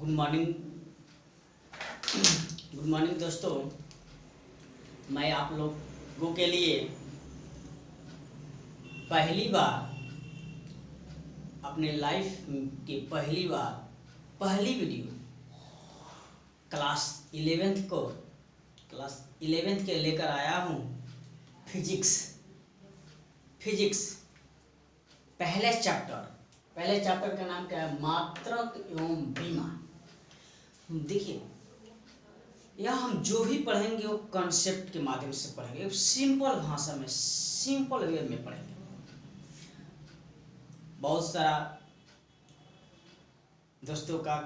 Good morning दोस्तों। मैं आप लोगों के लिए पहली बार अपने लाइफ की पहली वीडियो क्लास 11th के लेकर आया हूँ। फिजिक्स पहले चैप्टर का नाम क्या है? मात्रक एवं बीमा। देखिए, यह हम जो भी पढ़ेंगे वो कॉन्सेप्ट के माध्यम से पढ़ेंगे, सिंपल भाषा में, सिंपल वे में पढ़ेंगे। बहुत सारा दोस्तों का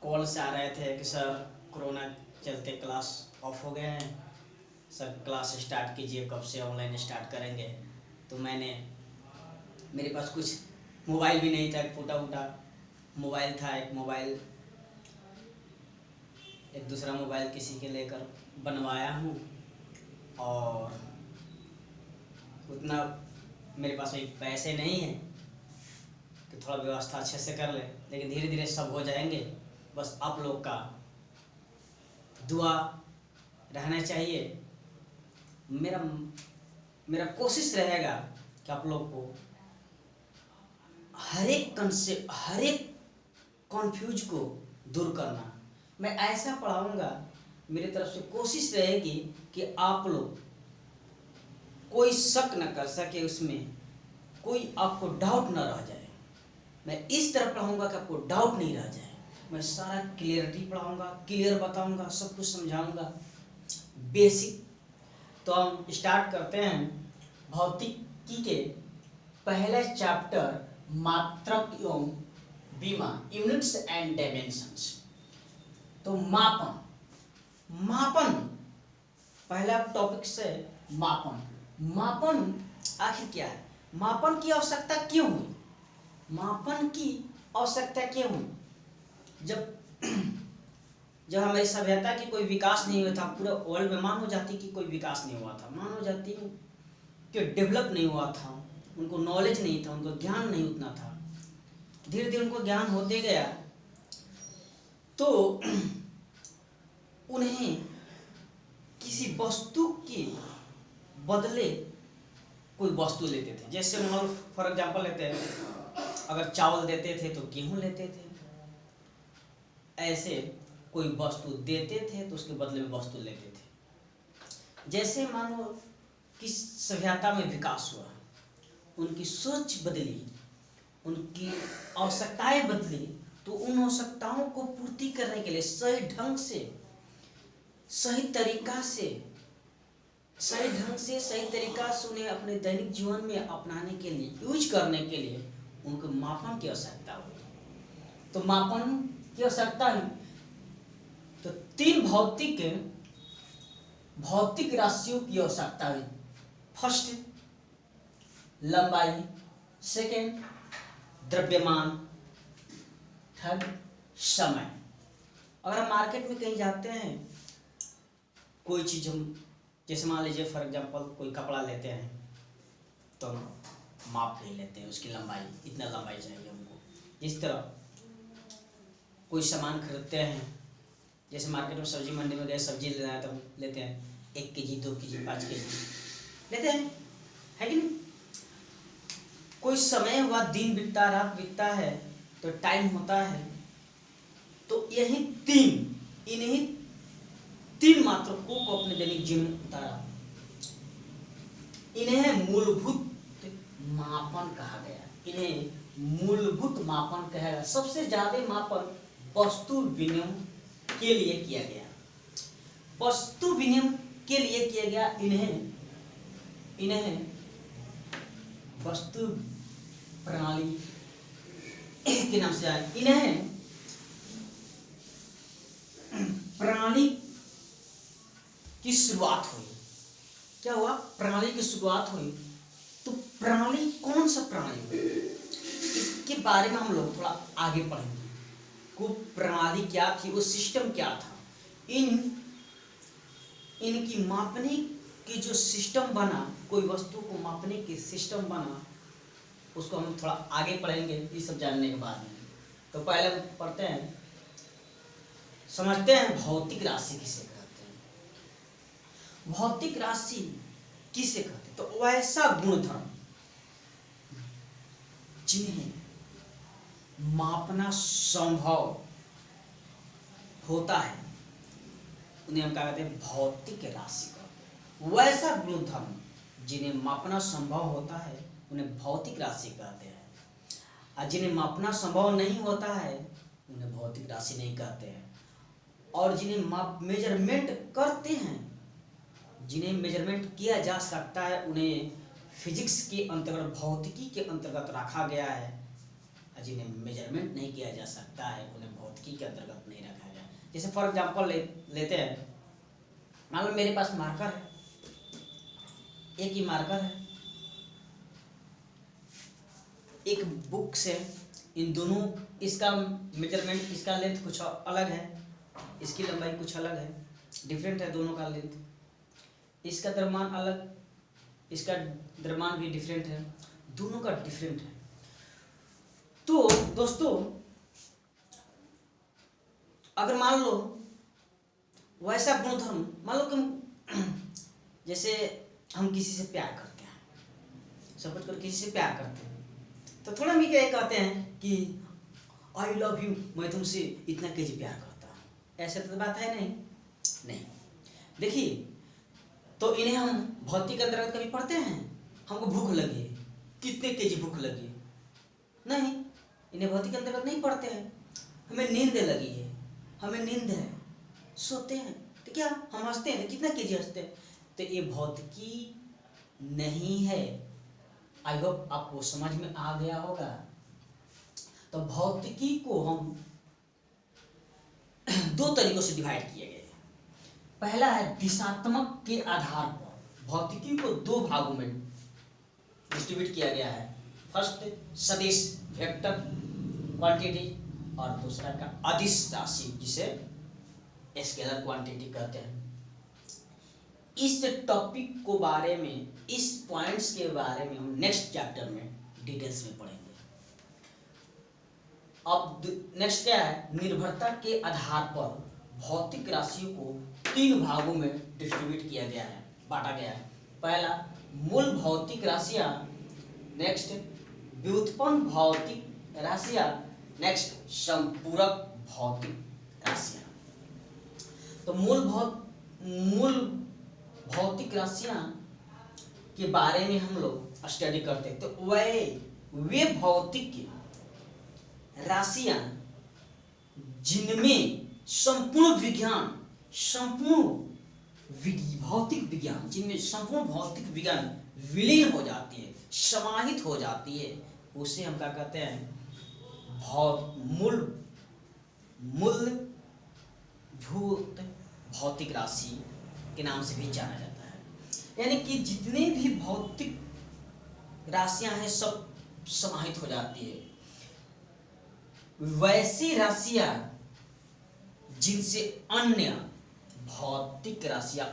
कॉल से आ रहे थे कि सर कोरोना चलते क्लास ऑफ हो गए हैं, सर क्लास स्टार्ट कीजिए, कब से ऑनलाइन स्टार्ट करेंगे। तो मेरे पास कुछ मोबाइल भी नहीं था, फूटा मोबाइल था। एक दूसरा मोबाइल किसी के लेकर बनवाया हूँ और उतना मेरे पास भी पैसे नहीं हैं कि थोड़ा व्यवस्था अच्छे से कर ले, लेकिन धीरे धीरे सब हो जाएंगे। बस आप लोग का दुआ रहना चाहिए। मेरा कोशिश रहेगा कि आप लोग को हर एक कंसेप्ट, हर एक कन्फ्यूज को दूर करना मैं ऐसा पढ़ाऊंगा। मेरी तरफ से कोशिश रहेगी कि आप लोग कोई शक न कर सके, उसमें कोई आपको डाउट न रह जाए। मैं इस तरह पढ़ाऊंगा कि आपको डाउट नहीं रह जाए। मैं सारा क्लियरिटी पढ़ाऊंगा, क्लियर बताऊंगा, सब कुछ समझाऊंगा बेसिक। तो हम स्टार्ट करते हैं भौतिकी के पहले चैप्टर मात्रक एवं बीमा, यूनिट्स एंड डायमेंशंस। तो मापन पहला टॉपिक से मापन आखिर क्या है? मापन की आवश्यकता क्यों हुई? जब हमारी सभ्यता की कोई विकास नहीं हुआ था, पूरे वर्ल्ड में मानव जाति की कोई विकास नहीं हुआ था, मानव जाति के डेवलप नहीं हुआ था, उनको नॉलेज नहीं था, उनको ज्ञान नहीं उतना था। धीरे धीरे उनको ज्ञान होते गया तो उन्हें किसी वस्तु के बदले कोई वस्तु लेते थे। जैसे मान फॉर एग्जांपल लेते हैं, अगर चावल देते थे तो गेहूं लेते थे। ऐसे कोई वस्तु देते थे तो उसके बदले में वस्तु लेते थे। जैसे मानो किस सभ्यता में विकास हुआ, उनकी सोच बदली, उनकी आवश्यकताएं बदली, तो उन आवश्यकताओं को पूर्ति करने के लिए सही ढंग से, सही तरीका से उन्हें अपने दैनिक जीवन में अपनाने के लिए, यूज करने के लिए उनको मापन की आवश्यकता हुई। तो मापन की आवश्यकता है तो 3 भौतिक राशियों की आवश्यकता हुई। फर्स्ट लंबाई, सेकेंड द्रव्यमान, थर्ड समय। अगर हम मार्केट में कहीं जाते हैं, कोई चीज़ हम जैसे मान लीजिए फॉर एग्जांपल कोई कपड़ा लेते हैं तो हम माप ले लेते हैं उसकी लंबाई, इतना लंबाई चाहिए हमको। इस तरह कोई सामान खरीदते हैं, जैसे मार्केट में सब्जी मंडी में गए, सब्जी लेना है तो हम लेते हैं 1 केजी, 2 केजी, 5 केजी लेते हैं, है कि नहीं? कोई समय हुआ, दिन बीतता, रात बीतता है, तो टाइम होता है। तो इन्हीं 3 मात्रकों को अपने दैनिक जीवन में उतारा। इन्हें मूलभूत मापन कहा गया। सबसे ज्यादा मापन वस्तु विनिमय के लिए किया गया। इन्हें वस्तु प्रणाली के नाम से आया। इन्हें प्रणाली की शुरुआत हुई। क्या हुआ? प्रणाली की शुरुआत हुई। तो प्रणाली, कौन सा प्रणाली हुई, इसके बारे में हम लोग थोड़ा आगे पढ़ेंगे। को प्रणाली क्या थी, वो सिस्टम क्या था, इनकी मापने की जो सिस्टम बना, कोई वस्तु को मापने की सिस्टम बना, उसको हम थोड़ा आगे पढ़ेंगे ये सब जानने के बाद में। तो पहले पढ़ते हैं, समझते हैं भौतिक राशि किसे कहते हैं। भौतिक राशि किसे कहते हैं? तो वैसा गुणधर्म जिन्हें मापना संभव होता है उन्हें हम क्या कहते हैं? भौतिक राशि कहते हैं। वैसा गुणधर्म जिन्हें मापना संभव होता है उन्हें भौतिक राशि कहते हैं, और जिन्हें मापना संभव नहीं होता है उन्हें भौतिक राशि नहीं कहते हैं। और जिन्हें मेजरमेंट करते हैं, जिन्हें मेजरमेंट किया जा सकता है उन्हें फिजिक्स के अंतर्गत, भौतिकी के अंतर्गत रखा गया है, और जिन्हें मेजरमेंट नहीं किया जा सकता है उन्हें भौतिकी के अंतर्गत नहीं रखा गया। जैसे फॉर एग्जांपल लेते हैं, मान लो मेरे पास मार्कर है, एक ही मार्कर है, एक बुक से, इन दोनों, इसका मेजरमेंट, इसका लेंथ कुछ अलग है, इसकी लंबाई कुछ अलग है, डिफरेंट है दोनों का लेंथ, इसका द्रव्यमान अलग, इसका द्रव्यमान भी डिफरेंट है, दोनों का डिफरेंट है। तो दोस्तों अगर मान लो वैसा गुणधर्म, मान लो कि जैसे हम किसी से प्यार करते हैं, सपोज करो किसी से प्यार करते हैं, तो थोड़ा हम क्या कहते हैं कि आई लव यू, मैं तुमसे इतना केजी प्यार करता हूँ, ऐसे तो बात है नहीं। देखिए, तो इन्हें हम भौतिक अंतर्गत कभी पढ़ते हैं? हमको भूख लगी, कितने केजी भूख लगी, नहीं, इन्हें भौतिक अंतर्गत नहीं पढ़ते हैं। हमें नींद लगी है, हमें नींद है, सोते हैं, तो क्या हम हंसते हैं, कितना केजी हंसते हैं, तो ये भौतिकी नहीं है। आई होप आपको समझ में आ गया होगा। तो भौतिकी को हम दो तरीकों से डिवाइड किए गए हैं। पहला है दिशात्मक के आधार पर भौतिकी को दो भागों में डिस्ट्रीब्यूट किया गया है। फर्स्ट सदिश वेक्टर क्वांटिटी, और दूसरा का अदिश राशि जिसे स्केलर क्वांटिटी कहते हैं। इस टॉपिक को बारे में, इस पॉइंट्स के बारे में हम नेक्स्ट चैप्टर में डिटेल्स में पढ़ेंगे। अब नेक्स्ट क्या है? निर्भरता के आधार पर भौतिक राशियों को तीन भागों में डिस्ट्रीब्यूट किया गया है, बांटा गया है। पहला मूल भौतिक राशियां, नेक्स्ट व्युत्पन्न भौतिक राशियां, नेक्स्ट संपूरक भौतिक राशियां। तो मूल भौतिक राशियां के बारे में हम लोग स्टडी करते हैं। तो वे भौतिक राशियां जिनमें भौतिक विज्ञान, जिनमें संपूर्ण भौतिक विज्ञान विलीन हो जाती है, समाहित हो जाती है, उसे हम क्या कहते हैं? मूलभूत भौतिक राशि के नाम से भी जाना जाता है। यानी कि जितने भी भौतिक राशियां हैं सब समाहित हो जाती है। वैसी राशियां जिनसे अन्य भौतिक राशियां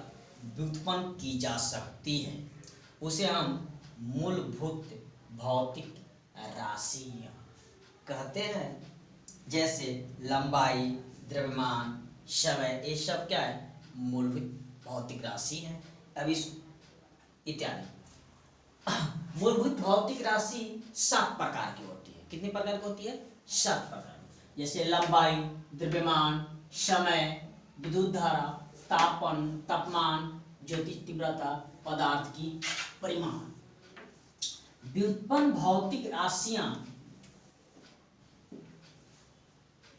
व्युत्पन्न की जा सकती हैं उसे हम मूलभूत भौतिक राशियां कहते हैं। जैसे लंबाई, द्रव्यमान, समय, ये सब क्या है? मूलभूत भौतिक राशि है। अब इस इत्यादि मूलभूत भौतिक राशि 7 प्रकार की होती है। कितने प्रकार की होती है? 7 प्रकार। जैसे लंबाई, द्रव्यमान, समय, विद्युत धारा, तापमान, ज्योतिष तीव्रता, पदार्थ की परिमाण। व्युत्पन्न भौतिक राशियां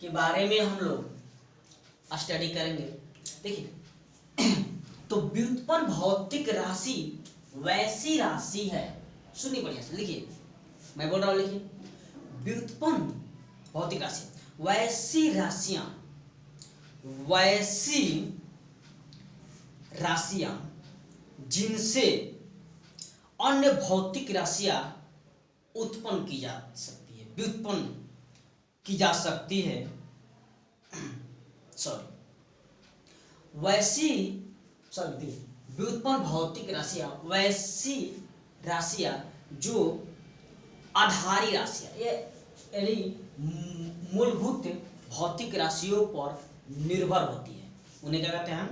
के बारे में हम लोग स्टडी करेंगे। देखिए, तो व्युत्पन्न भौतिक राशि वैसी राशि है, सुनिए बढ़िया से, लिखिए, मैं बोल रहा हूं, लिखिए। व्युत्पन्न भौतिक राशि वैसी राशियां जिनसे अन्य भौतिक राशियां उत्पन्न की जा सकती है, व्युत्पन्न की जा सकती है। व्युत्पन्न भौतिक राशियां वैसी राशियां जो आधारी राशियां, ये यानी मूलभूत भौतिक राशियों पर निर्भर होती है, उन्हें क्या कहते हैं हम?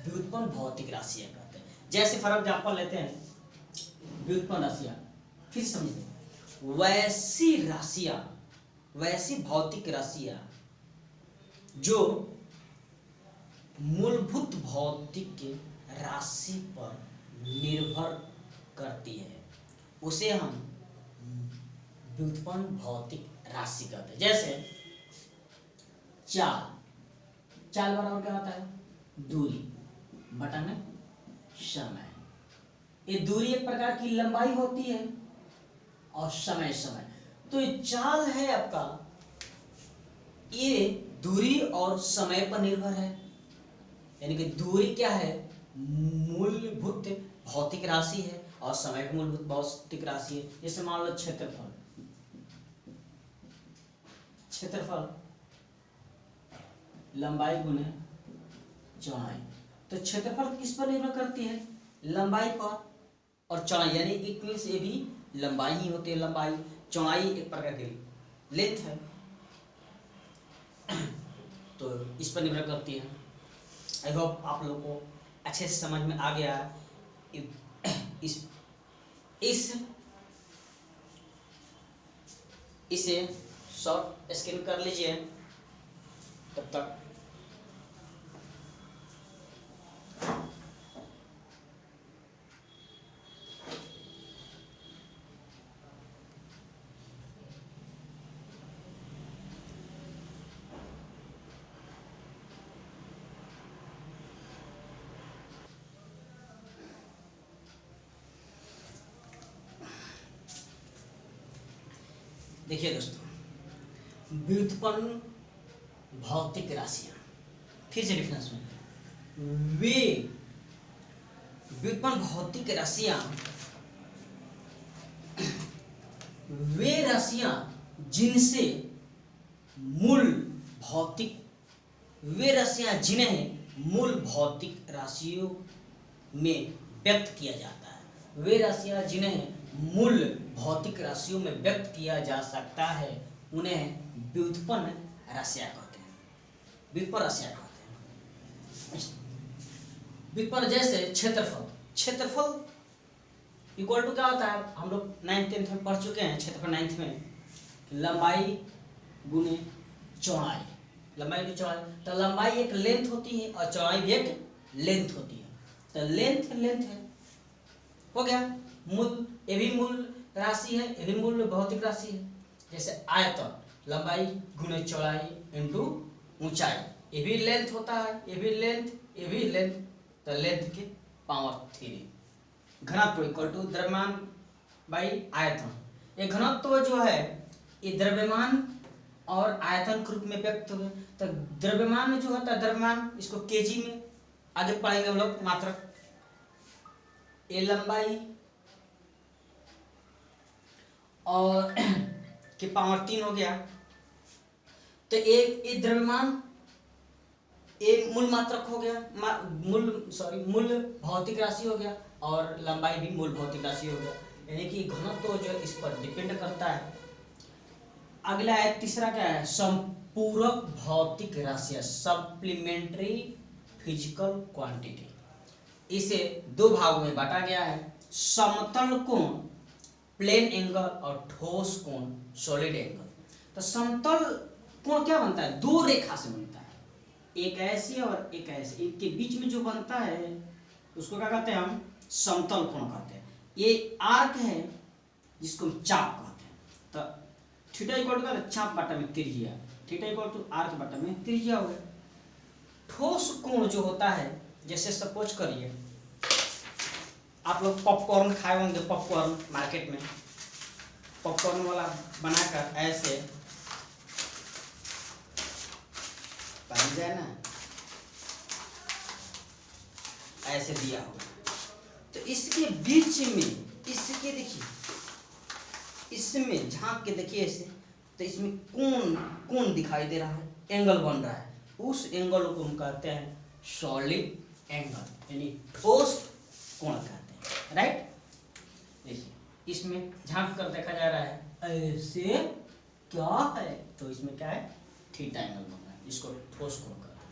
व्युत्पन्न भौतिक राशियां कहते हैं। जैसे फॉर एग्जाम्पल लेते हैं व्युत्पन्न राशियां, फिर समझते हैं वैसी राशियां, वैसी भौतिक राशियां जो मूलभूत भौतिक राशि पर निर्भर करती है, उसे हम व्युत्पन्न भौतिक राशि कहते हैं। जैसे चाल, चाल बराबर क्या होता है? दूरी बटा में समय। ये दूरी एक प्रकार की लंबाई होती है और समय समय, तो ये चाल है आपका, ये दूरी और समय पर निर्भर है। यानी कि दूरी क्या है? मूलभूत भौतिक राशि है और समय की मूलभूत भौतिक राशि है। जैसे मान लो क्षेत्रफल, क्षेत्रफल लंबाई गुने चौड़ाई, तो क्षेत्रफल किस पर निर्भर करती है? लंबाई पर और चौड़ाई, यानी इट मींस ये भी लंबाई ही होती है। लंबाई, चौड़ाई एक प्रकार की लेंथ है, तो इस पर निर्भर करती है। आई होप आप लोगों को अच्छे से समझ में आ गया। इसे शॉर्ट स्क्रीन कर लीजिए तब तक। देखिए दोस्तों, व्युत्पन्न भौतिक राशियां, फिर से डिफरेंस में, वे व्युत्पन्न भौतिक राशियां वे राशियां जिनसे मूल भौतिक वे राशियां जिन्हें मूल भौतिक राशियों में व्यक्त किया जाता है। वे राशियां जिन्हें मूल भौतिक राशियों में व्यक्त किया जा सकता है, उन्हें व्युत्पन्न राशियां कहते हैं। व्युत्पन्न राशियां कहते हैं। व्युत्पन्न जैसे क्षेत्रफल, क्षेत्रफल इक्वल टू क्या होता है? हम लोग 9th 10th में पढ़ चुके हैं। क्षेत्रफल 9th में लंबाई गुने चौड़ाई, लंबाई गुने चौड़ाई, तो लंबाई एक लेंथ होती है और चौड़ाई भी एक लेंथ होती है। तो लेंथ लेंथ है, हो गया। मूल, ये भी मूल राशि है, ये भी मूल भौतिक राशि है। जैसे आयतन, लंबाई गुने चौड़ाई इनटू ऊंचाई, ये भी लेंथ होता है, ये भी लेंथ, ये भी लेंथ, तो लेंथ के पावर 3। घनत्व इक्वल टू द्रव्यमान बाई आयतन। ये घनत्व जो है ये द्रव्यमान और आयतन के रूप में व्यक्त हुए। तो द्रव्यमान में जो होता है, द्रव्यमान इसको केजी में आगे पढ़ेंगे हम लोग मात्रक। ये लंबाई और के पावर 3 हो गया। तो एक द्रव्यमान, एक मूल मात्रक हो गया, मूल भौतिक राशि हो गया, और लंबाई भी मूल भौतिक राशि हो गया। यानी कि घनत्व जो इस पर डिपेंड करता है। अगला है तीसरा, क्या है? संपूरक भौतिक राशियां, सप्लीमेंट्री फिजिकल क्वांटिटी। इसे दो भागों में बांटा गया है, समतल कोण प्लेन एंगल और ठोस कोण सॉलिड एंगल। तो समतल कोण क्या बनता है? दो रेखा से बनता है, एक ऐसे और एक ऐसे, इनके बीच में जो बनता है उसको क्या कहते हैं? हम समतल कोण कहते हैं। ये आर्क है जिसको हम चाप कहते हैं। तो थीटा इक्वल टू चाप बटा में त्रिज्या, थीटा इक्वल टू आर्क बटा में त्रिज्या हो गया। ठोस कोण जो होता है, जैसे सपोज करिए आप लोग पॉपकॉर्न खाए होंगे, पॉपकॉर्न मार्केट में पॉपकॉर्न वाला बनाकर ऐसे बन जाए ना, ऐसे दिया होगा, तो इसके बीच में, इसके देखिए, इसमें झांक के देखिए ऐसे, तो इसमें कोण दिखाई दे रहा है, एंगल बन रहा है। उस एंगल को हम कहते हैं सॉलिड एंगल, यानी ठोस कोण कहते हैं। राइट, देखिए इसमें झांक कर देखा जा रहा है, ऐसे क्या है, तो इसमें क्या है, थीटा एंगल बन रहा है, इसको ठोस कोण कहते हैं।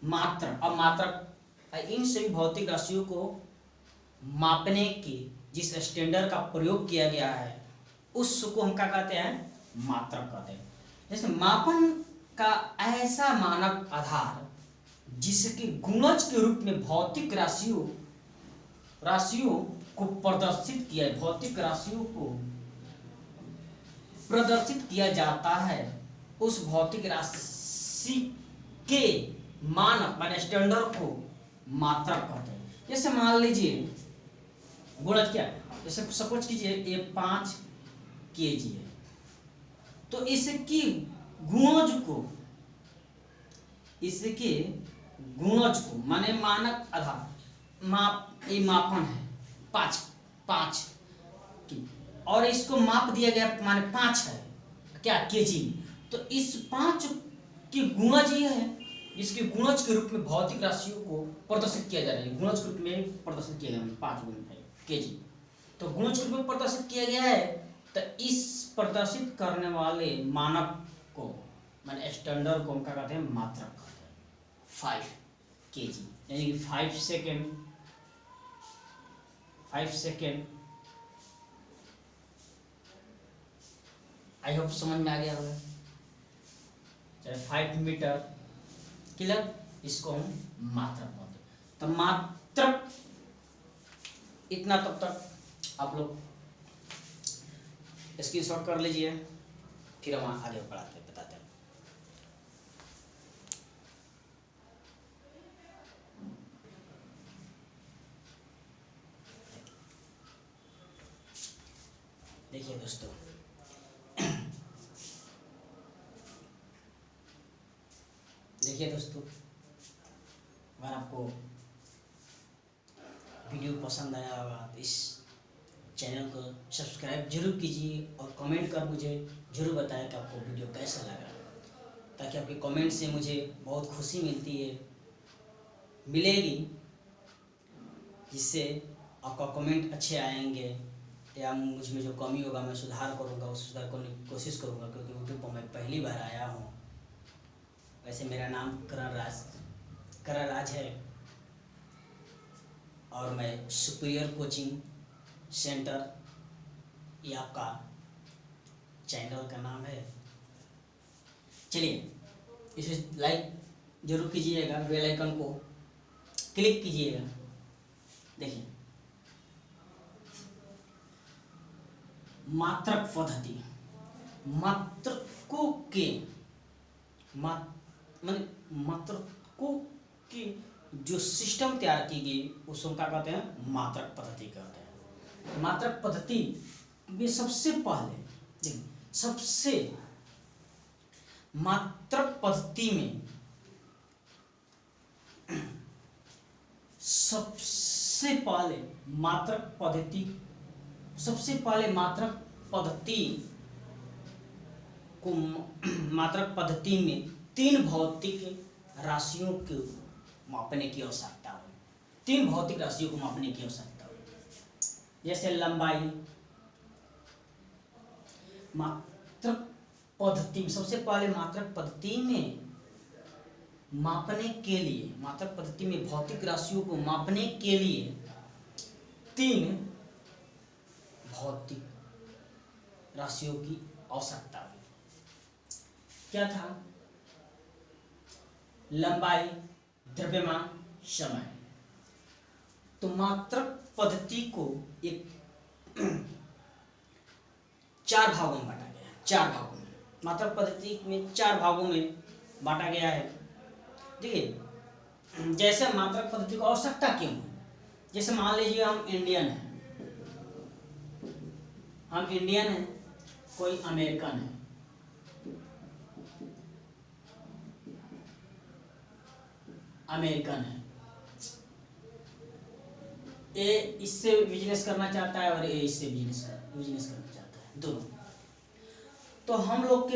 मात्रक, अब मात्रक इन सभी भौतिक राशियों को मापने की जिस स्टैंडर्ड का प्रयोग किया गया है उसको हम क्या कहते हैं, मात्रक कहते हैं। जैसे मापन का ऐसा मानक आधार जिसके गुणज के रूप में भौतिक राशियों को प्रदर्शित किया, भौतिक राशियों को प्रदर्शित किया जाता है, उस भौतिक राशि के मानक माने स्टैंडर्ड को मात्रक कहते हैं। जैसे मान लीजिए गुणज क्या है, जैसे सपोज कीजिए ये 5 kg है, तो इसके गुणज को माने मानक आधार ये मापन है 5 की, और इसको माप दिया गया माने 5 है क्या केजी, तो इस 5 की गुणज ये है जिसके गुणज के रूप में भौतिक राशियों को प्रदर्शित किया जा रहा है, गुणज के रूप में प्रदर्शित किया गया 5 गुणित केजी, तो गुणज के रूप में प्रदर्शित किया गया है। तो इस प्रदर्शित करने वाले मानक को माने स्टैंडर्ड को हम क्या कहते हैं, मात्रक कहते हैं। 5 kg यानी कि 5 सेकेंड आई होप समझ में आ गया होगा, चाहे 5 मीटर क्लियर, इसको हम मात्रक बोलते हैं। तो मात्रक इतना तब तक आप लोग स्क्रीनशॉट कर लीजिए, फिर हम आगे बढ़ाते बताते हैं। देखिए दोस्तों, अगर आपको वीडियो पसंद आया होगा तो इस चैनल को सब्सक्राइब जरूर कीजिए और कमेंट कर मुझे जरूर बताएं कि आपको वीडियो कैसा लगा, ताकि आपके कमेंट से मुझे बहुत खुशी मिलेगी, जिससे आपका कमेंट अच्छे आएंगे या मुझ में जो कमी होगा मैं सुधार करूंगा, उस सुधार करने की कोशिश करूंगा, क्योंकि यूट्यूब पर मैं पहली बार आया हूं। वैसे मेरा नाम करण राज है और मैं सुपीरियर कोचिंग सेंटर, ये आपका चैनल का नाम है। चलिए इसे लाइक जरूर कीजिएगा, बेल आइकन को क्लिक कीजिएगा। देखिए मात्रक पद्धति, मात्रकों की जो सिस्टम तैयार की गई उसको क्या कहते हैं, मात्रक पद्धति कहते हैं। मात्रक पद्धति में सबसे पहले मात्रक पद्धति में सबसे पहले मात्रक पद्धति में 3 भौतिक राशियों को मापने की आवश्यकता है। 3 भौतिक राशियों को मापने की आवश्यकता है, जैसे लंबाई। मात्रक पद्धति में सबसे पहले मात्रक पद्धति में मापने के लिए, मात्रक पद्धति में भौतिक राशियों को मापने के लिए 3 भौतिक राशियों की आवश्यकता है। क्या था? लंबाई, द्रव्यमान, समय। तो मात्रक पद्धति को एक 4 भागों में बांटा गया है। 4 भागों में मात्रक पद्धति में 4 भागों में बांटा गया है। देखिए जैसे मात्रक पद्धति को आवश्यकता क्यों है, जैसे मान लीजिए हम इंडियन हैं, कोई अमेरिकन है, ये इससे बिजनेस करना चाहता है और ये इससे बिजनेस करना चाहता है, दोनों। तो हम लोग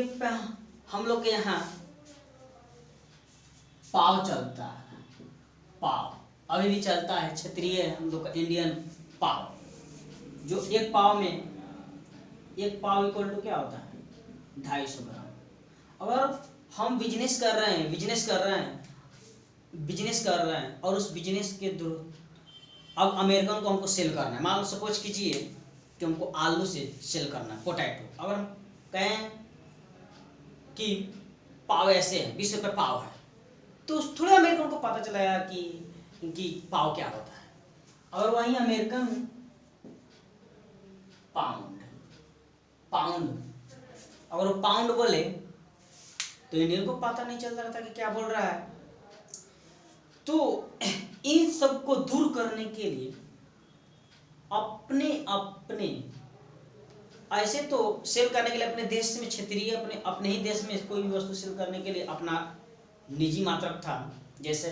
के यहाँ पाव चलता है, पाव अभी भी चलता है, क्षेत्रीय हम लोग का इंडियन पाव, जो एक पाव इक्वल टू क्या होता है, 250 ग्राम। अगर हम बिजनेस कर रहे हैं और उस बिजनेस के अब अमेरिकन को हमको सेल करना है, मान लो सपोज कीजिए कि हमको आलू से सेल करना है, पोटैटो। अगर हम कहें कि पाव ऐसे है, 20 रुपये पाव है, तो थोड़े अमेरिकन को पता चला कि इनकी पाव क्या होता है। और वहीं अमेरिकन पाउंड अगर वो पाउंड बोले तो इंडियन को पता नहीं चल रहा था कि क्या बोल रहा है। तो इन सब को दूर करने के लिए अपने ऐसे तो सेल करने के लिए अपने देश में क्षेत्रीय अपने ही देश में कोई भी वस्तु सेल करने के लिए अपना निजी मात्रक था। जैसे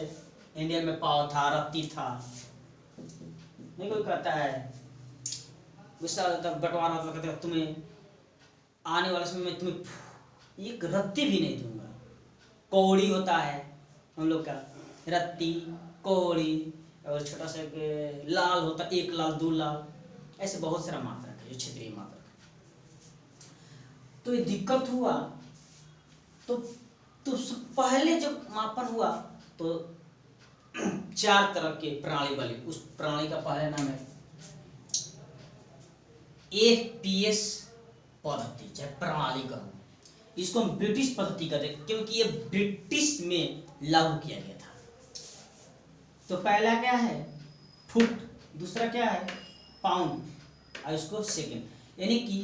इंडिया में पाव था, रत्ती था, नहीं कोई कहता है गुस्सा बंटवारा होता, कहते तुम्हें आने वाले समय में तुम्हें एक रत्ती भी नहीं दूंगा। कौड़ी होता है हम लोग का, रत्ती, कौड़ी, और छोटा सा लाल होता, 1 लाल 2 लाल, ऐसे बहुत सारा मात्रक है जो क्षेत्रीय मात्रक है। तो ये दिक्कत हुआ तो पहले जब मापन हुआ तो 4 तरह के प्रणाली बनी। उस प्रणाली का पहला नाम है APS पद्धति, चाहे प्रणाली का। इसको हम ब्रिटिश पद्धति कहते हैं क्योंकि ये ब्रिटिश में लागू किया गया था। तो पहला क्या है फुट, दूसरा क्या है पाउंड, और इसको सेकेंड, यानी कि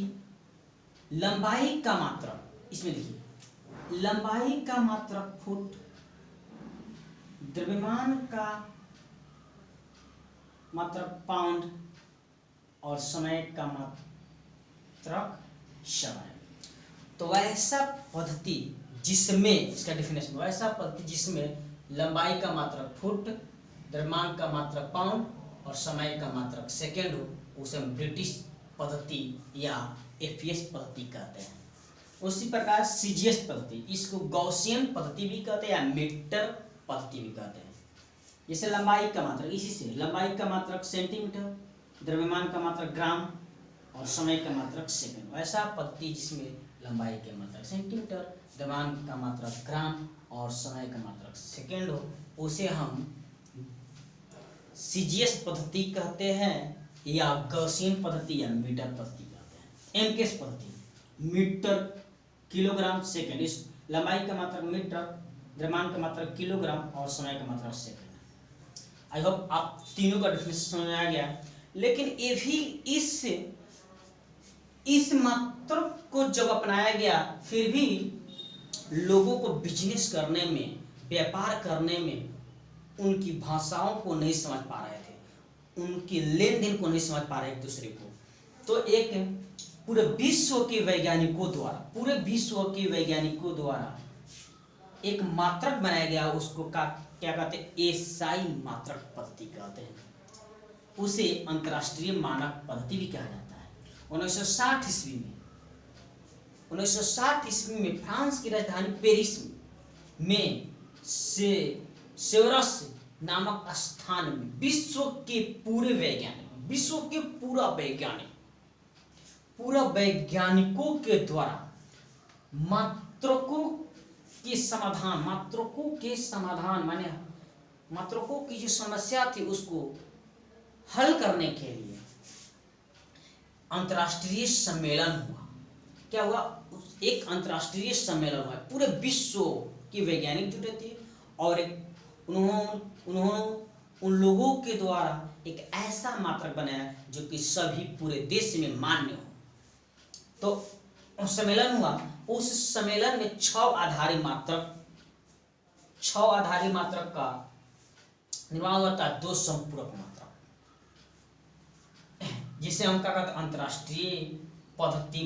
लंबाई का मात्रक। इसमें देखिए लंबाई का मात्रक फुट, द्रव्यमान का मात्रक पाउंड, और समय का मात्रक समय। तो वैसा पद्धति जिसमें, इसका डेफिनेशन, वैसा पद्धति जिसमें लंबाई का मात्रक फुट, द्रव्यमान का मात्रक पाउंड और समय का मात्रक सेकेंड हो, उसे हम ब्रिटिश पद्धति या APS पद्धति कहते हैं। उसी प्रकार CGS पद्धति, इसको गॉसियन पद्धति भी कहते हैं या मीटर पद्धति भी कहते हैं। जैसे लंबाई का मात्रक, इसी से लंबाई का मात्रक सेंटीमीटर, द्रव्यमान का मात्रक ग्राम और समय का मात्रक सेकंड। वैसा पद्धति जिसमें लंबाई के मात्रक सेंटीमीटर, द्रव्यमान का मात्रक ग्राम और समय का मात्रक सेकंड हो, उसे हम CGS पद्धति कहते हैं या गॉसियन पद्धति या मीटर पद्धति कहते हैं। MKS पद्धति, मीटर किलोग्राम सेकंड, इस लंबाई का मात्रक मीटर, द्रव्यमान का मात्रक किलोग्राम और समय का मात्रक सेकंड। आई होप आप तीनों का डिफरेंस समझ में आ गया। लेकिन ये भी इस मात्रक को जब अपनाया गया, फिर भी लोगों को बिजनेस करने में, व्यापार करने में उनकी भाषाओं को नहीं समझ पा रहे थे, उनके लेन देन को नहीं समझ पा रहे एक दूसरे को। तो एक पूरे विश्व के वैज्ञानिकों द्वारा एक मात्रक बनाया गया, उसको क्या कहते हैं एसआई मात्रक पद्धति कहते हैं। उसे अंतर्राष्ट्रीय मानक पद्धति भी कहा जाता है। 1960 ईस्वी में फ्रांस की राजधानी पेरिस में सेवरस नामक स्थान में विश्व के पूरा वैज्ञानिकों के द्वारा मात्रकों के समाधान माने मात्रकों की जो समस्या थी उसको हल करने के लिए अंतर्राष्ट्रीय सम्मेलन हुआ। क्या हुआ? एक अंतर्राष्ट्रीय सम्मेलन हुआ, पूरे विश्व के वैज्ञानिक जुटे थे और उन्होंने उन लोगों के द्वारा एक ऐसा मात्रक बनाया जो कि सभी पूरे देश में मान्य हो। तो सम्मेलन हुआ, उस सम्मेलन में 6 आधारी मात्रक का निर्माण हुआ था, 2 संपूरक मात्रक, जिसे हम क्या कहते हैं अंतर्राष्ट्रीय पद्धति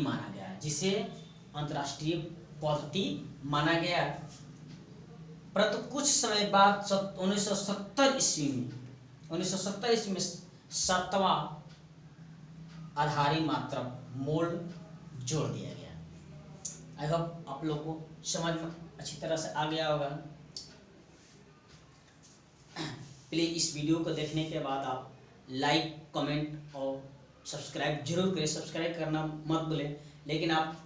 माना गया। परंतु कुछ समय बाद 1970 ईस्वी में 7वां आधारी मात्रक मोल जोड़ दिया गया। आई होप आप लोगों को समझ में अच्छी तरह से आ गया होगा। प्लीज इस वीडियो को देखने के बाद आप लाइक, कमेंट और सब्सक्राइब जरूर करें। सब्सक्राइब करना मत भूलें, लेकिन आप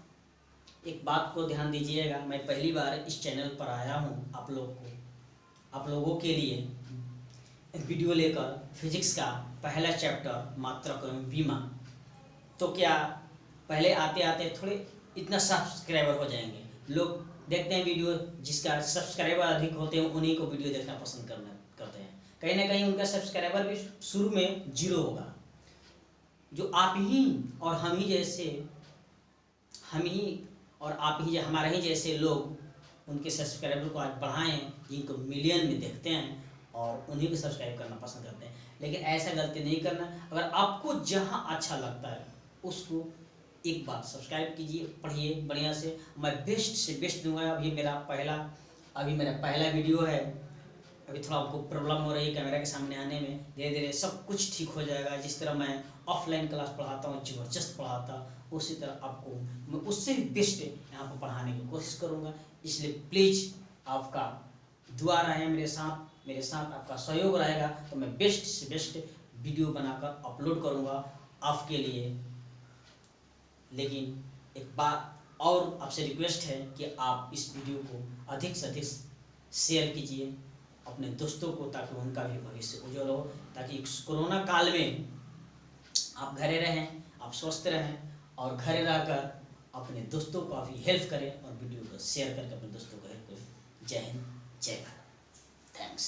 एक बात को ध्यान दीजिएगा, मैं पहली बार इस चैनल पर आया हूँ आप लोगों के लिए वीडियो लेकर फिजिक्स का पहला चैप्टर मात्रक एवं बीमा। तो क्या पहले आते आते थोड़े इतना सब्सक्राइबर हो जाएंगे, लोग देखते हैं वीडियो, जिसका सब्सक्राइबर अधिक होते हैं उन्हीं को वीडियो देखना पसंद करते हैं। कहीं ना कहीं उनका सब्सक्राइबर भी शुरू में 0 होगा। जो आप ही और हम ही और आप ही हमारे ही जैसे लोग उनके सब्सक्राइबर को आज बढ़ाएं, जिनको मिलियन में देखते हैं और उन्हीं को सब्सक्राइब करना पसंद करते हैं। लेकिन ऐसा गलती नहीं करना। अगर आपको जहां अच्छा लगता है उसको एक बार सब्सक्राइब कीजिए, पढ़िए बढ़िया से। मैं बेस्ट से बेस्ट दूंगा। अभी मेरा पहला वीडियो है। अभी थोड़ा आपको प्रॉब्लम हो रही है कैमरा के सामने आने में, धीरे धीरे सब कुछ ठीक हो जाएगा। जिस तरह मैं ऑफलाइन क्लास पढ़ाता हूँ, ज़बरदस्त पढ़ाता, उसी तरह आपको मैं उससे भी बेस्ट यहाँ पर पढ़ाने की कोशिश करूँगा। इसलिए प्लीज़ आपका दुआ रहे मेरे साथ आपका सहयोग रहेगा तो मैं बेस्ट से बेस्ट वीडियो बनाकर अपलोड करूँगा आपके लिए। लेकिन एक बात और आपसे रिक्वेस्ट है कि आप इस वीडियो को अधिक से अधिक शेयर कीजिए अपने दोस्तों को, ताकि उनका भी भविष्य उज्जवल हो, ताकि इस कोरोना काल में आप घरे रहें, आप स्वस्थ रहें और घरे रहकर अपने दोस्तों को भी हेल्प करें और वीडियो को शेयर करके अपने दोस्तों को हेल्प करें। जय हिंद, जय भारत, थैंक्स।